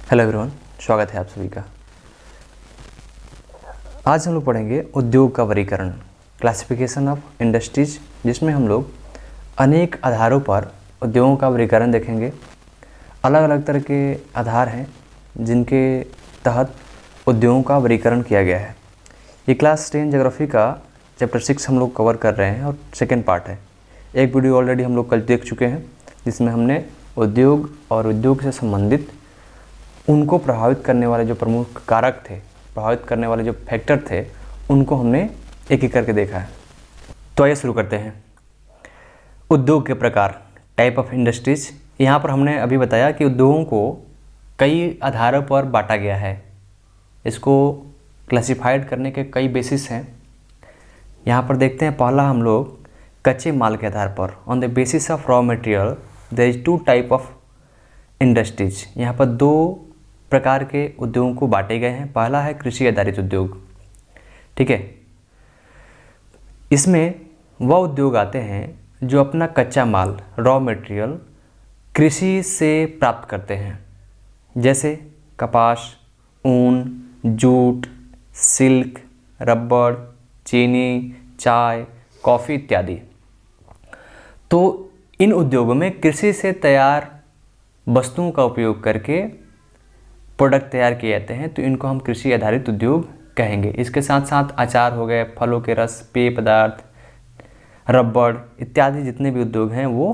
Hello everyone, स्वागत है आप सभी का। आज हम लोग पढ़ेंगे उद्योग का वर्गीकरण, क्लासिफिकेशन ऑफ इंडस्ट्रीज, जिसमें हम लोग अनेक आधारों पर उद्योगों का वर्गीकरण देखेंगे। अलग अलग तरह के आधार हैं जिनके तहत उद्योगों का वर्गीकरण किया गया है। ये क्लास 10 ज्योग्राफी का चैप्टर 6 हम लोग कवर कर रहे हैं और सेकेंड पार्ट है। एक वीडियो ऑलरेडी हम लोग कल देख चुके हैं जिसमें हमने उद्योग और उद्योग से संबंधित उनको प्रभावित करने वाले जो प्रमुख कारक थे, प्रभावित करने वाले जो फैक्टर थे, उनको हमने एक एक करके देखा है। तो आइए शुरू करते हैं। उद्योग के प्रकार, टाइप ऑफ इंडस्ट्रीज। यहाँ पर हमने अभी बताया कि उद्योगों को कई आधारों पर बांटा गया है। इसको क्लासिफाइड करने के कई बेसिस हैं। यहाँ पर देखते हैं, पहला हम लोग कच्चे माल के आधार पर, on the basis of raw material there is 2 type of industries. यहाँ पर 2 प्रकार के उद्योगों को बांटे गए हैं। पहला है कृषि आधारित उद्योग, ठीक है। इसमें वह उद्योग आते हैं जो अपना कच्चा माल, रॉ मटेरियल कृषि से प्राप्त करते हैं, जैसे कपास, ऊन, जूट, सिल्क, रबड़, चीनी, चाय, कॉफ़ी इत्यादि। तो इन उद्योगों में कृषि से तैयार वस्तुओं का उपयोग करके प्रोडक्ट तैयार किए जाते हैं, तो इनको हम कृषि आधारित उद्योग कहेंगे। इसके साथ साथ अचार हो गए, फलों के रस, पेय पदार्थ, रबड़ इत्यादि जितने भी उद्योग हैं वो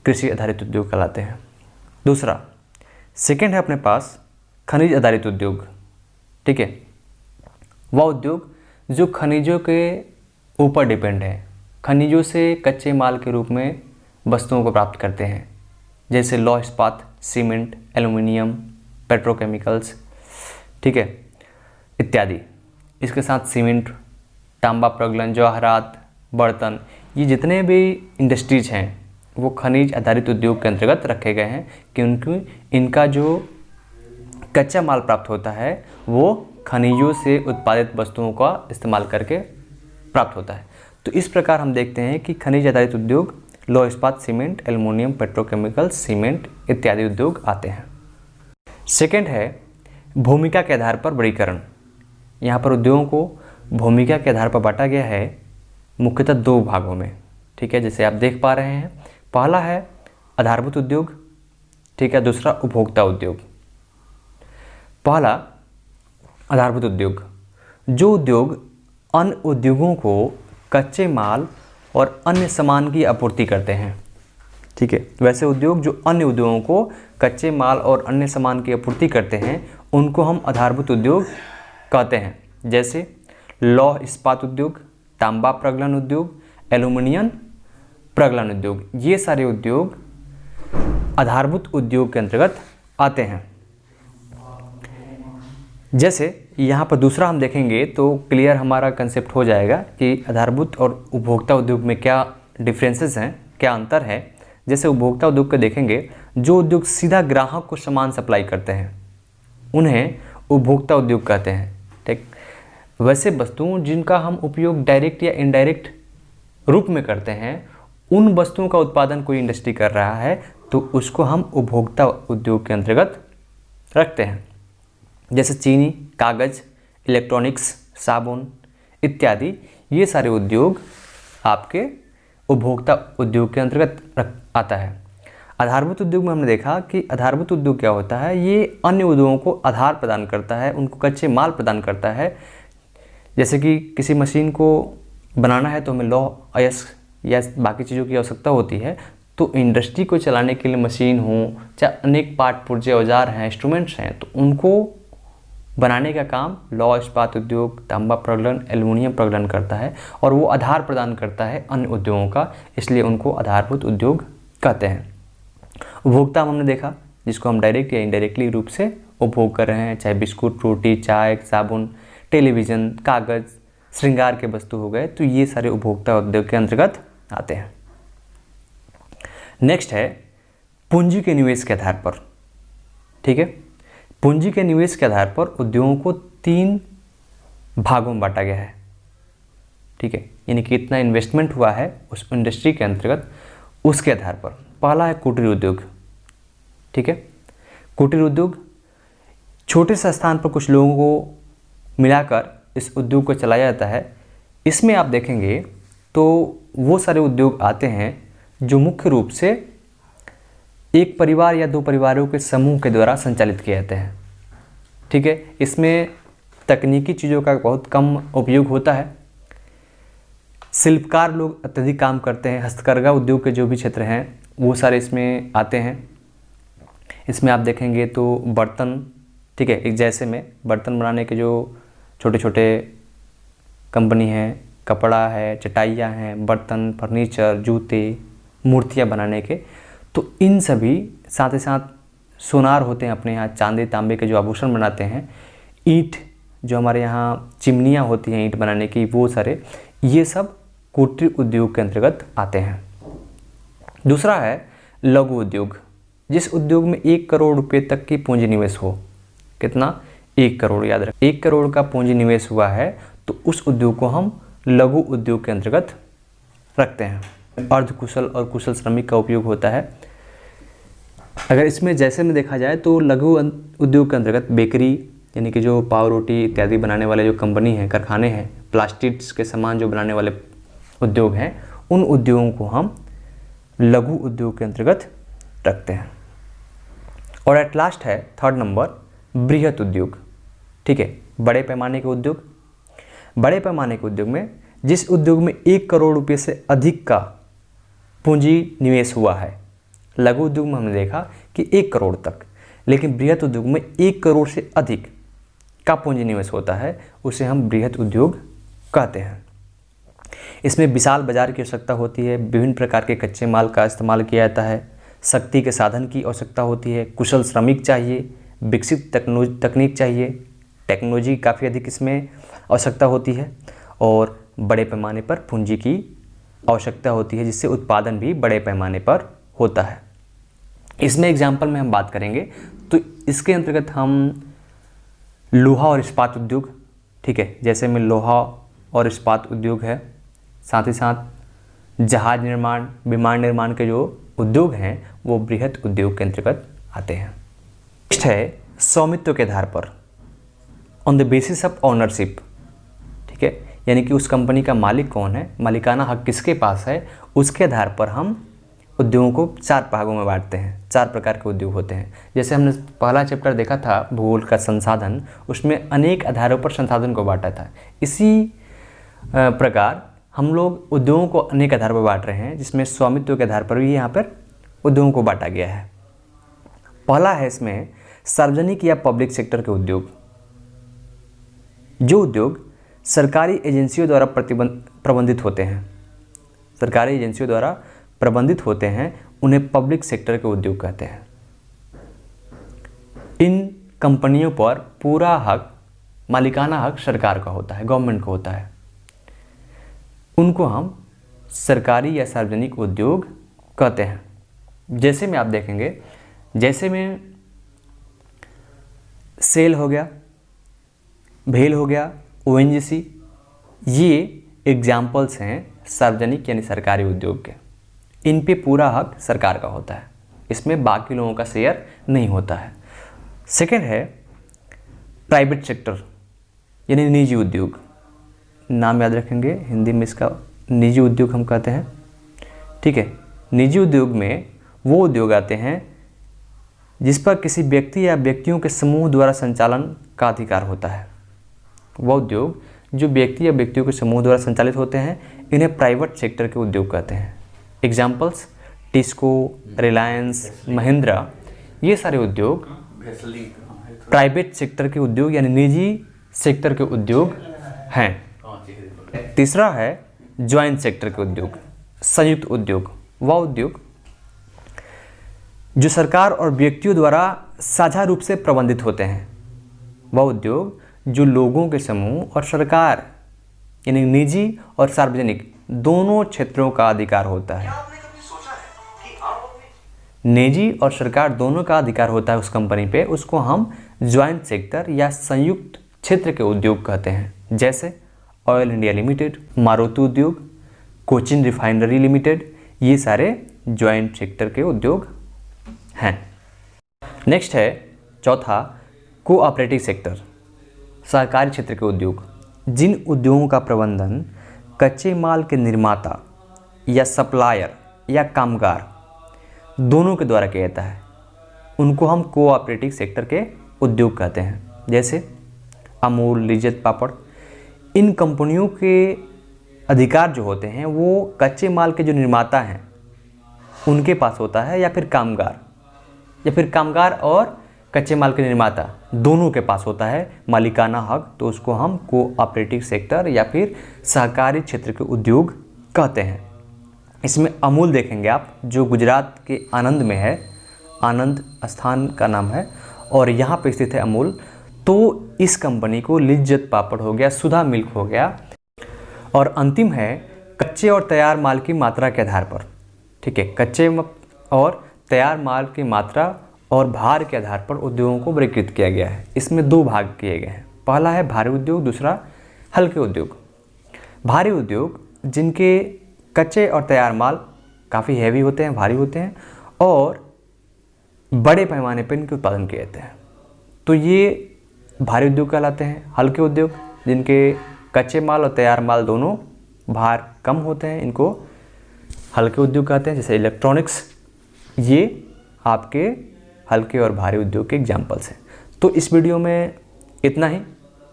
कृषि आधारित उद्योग कहलाते हैं। दूसरा, सेकेंड है अपने पास खनिज आधारित उद्योग, ठीक है। वह उद्योग जो खनिजों के ऊपर डिपेंड है, खनिजों से कच्चे माल के रूप में वस्तुओं को प्राप्त करते हैं, जैसे लौह इस्पात, सीमेंट, एल्युमिनियम, पेट्रोकेमिकल्स, ठीक है, इत्यादि। इसके साथ सीमेंट, तांबा प्रगलन, जवाहरात, बर्तन, ये जितने भी इंडस्ट्रीज हैं वो खनिज आधारित उद्योग के अंतर्गत रखे गए हैं, क्योंकि इनका जो कच्चा माल प्राप्त होता है वो खनिजों से उत्पादित वस्तुओं का इस्तेमाल करके प्राप्त होता है। तो इस प्रकार हम देखते हैं कि खनिज आधारित उद्योग लौह इस्पात, सीमेंट, एल्युमिनियम, पेट्रोकेमिकल्स, सीमेंट इत्यादि उद्योग आते हैं। सेकेंड है भूमिका के आधार पर वर्गीकरण। यहाँ पर उद्योगों को भूमिका के आधार पर बांटा गया है मुख्यतः 2 भागों में, ठीक है, जैसे आप देख पा रहे हैं। पहला है आधारभूत उद्योग, ठीक है। दूसरा उपभोक्ता उद्योग। पहला आधारभूत उद्योग, जो उद्योग अन्य उद्योगों को कच्चे माल और अन्य सामान की आपूर्ति करते हैं, ठीक है। वैसे उद्योग जो अन्य उद्योगों को कच्चे माल और अन्य सामान की आपूर्ति करते हैं उनको हम आधारभूत उद्योग कहते हैं, जैसे लौह इस्पात उद्योग, तांबा प्रगलन उद्योग, एल्युमिनियम प्रगलन उद्योग। ये सारे उद्योग आधारभूत उद्योग के अंतर्गत आते हैं। जैसे यहाँ पर दूसरा हम देखेंगे तो क्लियर हमारा कंसेप्ट हो जाएगा कि आधारभूत और उपभोक्ता उद्योग में क्या डिफरेंसेस हैं, क्या अंतर है। जैसे उपभोक्ता उद्योग को देखेंगे, जो उद्योग सीधा ग्राहक को सामान सप्लाई करते हैं उन्हें उपभोक्ता उद्योग कहते हैं, ठीक। वैसे वस्तुओं जिनका हम उपयोग डायरेक्ट या इनडायरेक्ट रूप में करते हैं, उन वस्तुओं का उत्पादन कोई इंडस्ट्री कर रहा है तो उसको हम उपभोक्ता उद्योग के अंतर्गत रखते हैं। जैसे चीनी, कागज़, इलेक्ट्रॉनिक्स, साबुन इत्यादि, ये सारे उद्योग आपके उपभोक्ता उद्योग के अंतर्गत आता है। आधारभूत उद्योग में हमने देखा कि आधारभूत उद्योग क्या होता है, ये अन्य उद्योगों को आधार प्रदान करता है, उनको कच्चे माल प्रदान करता है। जैसे कि किसी मशीन को बनाना है तो हमें लौह अयस्क या बाकी चीज़ों की आवश्यकता होती है, तो इंडस्ट्री को चलाने के लिए मशीन हो, चाहे अनेक पार्ट पुर्जे, औजार हैं, इंस्ट्रूमेंट्स हैं, तो उनको बनाने का काम लौह इस्पात उद्योग, तांबा प्रगलन, एल्युमिनियम प्रगलन करता है और वो आधार प्रदान करता है अन्य उद्योगों का, इसलिए उनको आधारभूत उद्योग कहते हैं। उपभोक्ता हमने देखा जिसको हम डायरेक्ट या इनडायरेक्टली रूप से उपभोग कर रहे हैं, चाहे बिस्कुट, रोटी, चाय, साबुन, टेलीविज़न, कागज़, श्रृंगार के वस्तु हो गए, तो ये सारे उपभोक्ता उद्योग के अंतर्गत आते हैं। नेक्स्ट है पूंजी के निवेश के आधार पर, ठीक है। पूंजी के निवेश के आधार पर उद्योगों को 3 भागों में बांटा गया है, ठीक है। यानी कि कितना इन्वेस्टमेंट हुआ है उस इंडस्ट्री के अंतर्गत, उसके आधार पर। पहला है कुटीर उद्योग, ठीक है। कुटीर उद्योग छोटे से स्थान पर कुछ लोगों को मिलाकर इस उद्योग को चलाया जाता है। इसमें आप देखेंगे तो वो सारे उद्योग आते हैं जो मुख्य रूप से एक परिवार या 2 परिवारों के समूह के द्वारा संचालित किए जाते हैं। ठीक है, इसमें तकनीकी चीज़ों का बहुत कम उपयोग होता है। शिल्पकार लोग अत्यधिक काम करते हैं। हस्तकरघा उद्योग के जो भी क्षेत्र हैं वो सारे इसमें आते हैं। इसमें आप देखेंगे तो बर्तन, ठीक है, एक जैसे में बर्तन बनाने के जो छोटे छोटे कंपनी हैं, कपड़ा है, चटाइयाँ हैं, बर्तन, फर्नीचर, जूते, मूर्तियाँ बनाने के, तो इन सभी, साथ ही साथ सोनार होते हैं अपने यहाँ, चांदी तांबे के जो आभूषण बनाते हैं, ईंट जो हमारे यहाँ चिमनियाँ होती हैं ईंट बनाने की, वो सारे, ये सब कुटीर उद्योग के अंतर्गत आते हैं। दूसरा है लघु उद्योग, जिस उद्योग में 1 करोड़ रुपये तक की पूंजी निवेश हो। कितना? 1 करोड़, याद रखें 1 करोड़ का पूंजी निवेश हुआ है तो उस उद्योग को हम लघु उद्योग के अंतर्गत रखते हैं। अर्धकुशल और कुशल श्रमिक का उपयोग होता है। अगर इसमें जैसे में देखा जाए तो लघु उद्योग के अंतर्गत बेकरी, यानी कि जो पाव रोटी इत्यादि बनाने वाले जो कंपनी हैं, कारखाने हैं, प्लास्टिक्स के सामान जो बनाने वाले उद्योग हैं, उन उद्योगों को हम लघु उद्योग के अंतर्गत रखते हैं। और एट लास्ट है 3rd नंबर बृहत उद्योग। ठीक है, बड़े पैमाने के उद्योग। बड़े पैमाने के उद्योग में जिस उद्योग में 1 करोड़ रुपये से अधिक का पूंजी निवेश हुआ है। लघु उद्योग में हमने देखा कि 1 करोड़ तक, लेकिन बृहत उद्योग में 1 करोड़ से अधिक का पूंजी निवेश होता है, उसे हम बृहत उद्योग कहते हैं। इसमें विशाल बाजार की आवश्यकता होती है, विभिन्न प्रकार के कच्चे माल का इस्तेमाल किया जाता है, शक्ति के साधन की आवश्यकता होती है, कुशल श्रमिक चाहिए, विकसित तकनीक चाहिए, टेक्नोलॉजी काफ़ी अधिक इसमें आवश्यकता होती है, और बड़े पैमाने पर पूंजी की आवश्यकता होती है, जिससे उत्पादन भी बड़े पैमाने पर होता है। इसमें एग्जाम्पल में हम बात करेंगे तो इसके अंतर्गत हम लोहा और इस्पात उद्योग, ठीक है, जैसे में लोहा और इस्पात उद्योग है, साथ ही साथ जहाज निर्माण, विमान निर्माण के जो उद्योग हैं वो बृहत उद्योग के अंतर्गत आते हैं। नेक्स्ट है स्वामित्व के आधार पर, on the basis of ownership. ठीक है, यानी कि उस कंपनी का मालिक कौन है, मालिकाना हक किसके पास है, उसके आधार पर हम उद्योगों को 4 भागों में बांटते हैं। 4 प्रकार के उद्योग होते हैं। जैसे हमने पहला चैप्टर देखा था भूगोल का संसाधन, उसमें अनेक आधारों पर संसाधन को बांटा था। इसी प्रकार हम लोग उद्योगों को अनेक आधार पर बांट रहे हैं, जिसमें स्वामित्व के आधार पर भी यहाँ पर उद्योगों को बांटा गया है। पहला है इसमें सार्वजनिक या पब्लिक सेक्टर के उद्योग। जो उद्योग सरकारी एजेंसियों द्वारा प्रबंधित होते हैं, सरकारी एजेंसियों द्वारा प्रबंधित होते हैं, उन्हें पब्लिक सेक्टर के उद्योग कहते हैं। इन कंपनियों पर पूरा हक, मालिकाना हक सरकार का होता है, गवर्नमेंट का होता है। उनको हम सरकारी या सार्वजनिक उद्योग कहते हैं। जैसे में आप देखेंगे, जैसे में सेल हो गया, भेल हो गया, ONGC, ये एग्जाम्पल्स हैं सार्वजनिक यानी सरकारी उद्योग के। इन पे पूरा हक सरकार का होता है, इसमें बाकी लोगों का शेयर नहीं होता है। सेकंड है प्राइवेट सेक्टर यानी निजी उद्योग। नाम याद रखेंगे, हिंदी में इसका निजी उद्योग हम कहते हैं। ठीक है, निजी उद्योग में वो उद्योग आते हैं जिस पर किसी व्यक्ति या व्यक्तियों के समूह द्वारा संचालन का अधिकार होता है। वह उद्योग जो व्यक्ति या व्यक्तियों के समूह द्वारा संचालित होते हैं, इन्हें प्राइवेट सेक्टर के उद्योग कहते हैं। एग्जाम्पल्स टिस्को, रिलायंस, महिंद्रा, ये सारे उद्योग प्राइवेट सेक्टर के उद्योग यानी निजी सेक्टर के उद्योग हैं। तीसरा है ज्वाइंट सेक्टर के उद्योग, संयुक्त उद्योग। वह उद्योग जो सरकार और व्यक्तियों द्वारा साझा रूप से प्रबंधित होते हैं। वह उद्योग जो लोगों के समूह और सरकार यानी निजी और सार्वजनिक दोनों क्षेत्रों का अधिकार होता है। निजी और सरकार दोनों का अधिकार होता है उस कंपनी पे, उसको हम ज्वाइंट सेक्टर या संयुक्त क्षेत्र के उद्योग कहते हैं। जैसे ऑयल इंडिया लिमिटेड, मारुति उद्योग, कोचिन रिफाइनरी लिमिटेड, ये सारे ज्वाइंट सेक्टर के उद्योग हैं। नेक्स्ट है चौथा, कोऑपरेटिव सेक्टर, सहकारी क्षेत्र के उद्योग। जिन उद्योगों का प्रबंधन कच्चे माल के निर्माता या सप्लायर या कामगार दोनों के द्वारा किया जाता है, उनको हम कोऑपरेटिव सेक्टर के उद्योग कहते हैं। जैसे अमूल, लिज्जत पापड़, इन कंपनियों के अधिकार जो होते हैं वो कच्चे माल के जो निर्माता हैं उनके पास होता है, या फिर कामगार और कच्चे माल के निर्माता दोनों के पास होता है मालिकाना हक। तो उसको हम कोऑपरेटिव सेक्टर या फिर सहकारी क्षेत्र के उद्योग कहते हैं। इसमें अमूल देखेंगे आप, जो गुजरात के आनंद में है, आनंद स्थान का नाम है और यहाँ पे स्थित है अमूल। तो इस कंपनी को लिज्जत पापड़ हो गया, सुधा मिल्क हो गया। और अंतिम है कच्चे और तैयार माल की मात्रा के आधार पर, ठीक है, कच्चे और तैयार माल की मात्रा और भार के आधार पर उद्योगों को वर्गीकृत किया गया है। इसमें दो भाग किए गए हैं, पहला है भारी उद्योग, दूसरा हल्के उद्योग। भारी उद्योग जिनके कच्चे और तैयार माल काफ़ी हैवी होते हैं, भारी होते हैं और बड़े पैमाने पर इनके उत्पादन किए जाते हैं, तो ये भारी उद्योग कहलाते हैं। हल्के उद्योग जिनके कच्चे माल और तैयार माल दोनों भार कम होते हैं, इनको हल्के उद्योग कहते हैं। जैसे इलेक्ट्रॉनिक्स, ये आपके हल्के और भारी उद्योग के एग्जाम्पल्स हैं। तो इस वीडियो में इतना ही,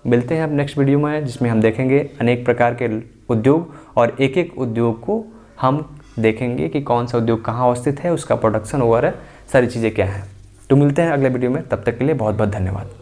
मिलते हैं अब नेक्स्ट वीडियो में, जिसमें हम देखेंगे अनेक प्रकार के उद्योग और एक एक उद्योग को हम देखेंगे कि कौन सा उद्योग कहाँ अवस्थित है, उसका प्रोडक्शन वगैरह सारी चीज़ें क्या हैं। तो मिलते हैं अगले वीडियो में, तब तक के लिए बहुत बहुत धन्यवाद।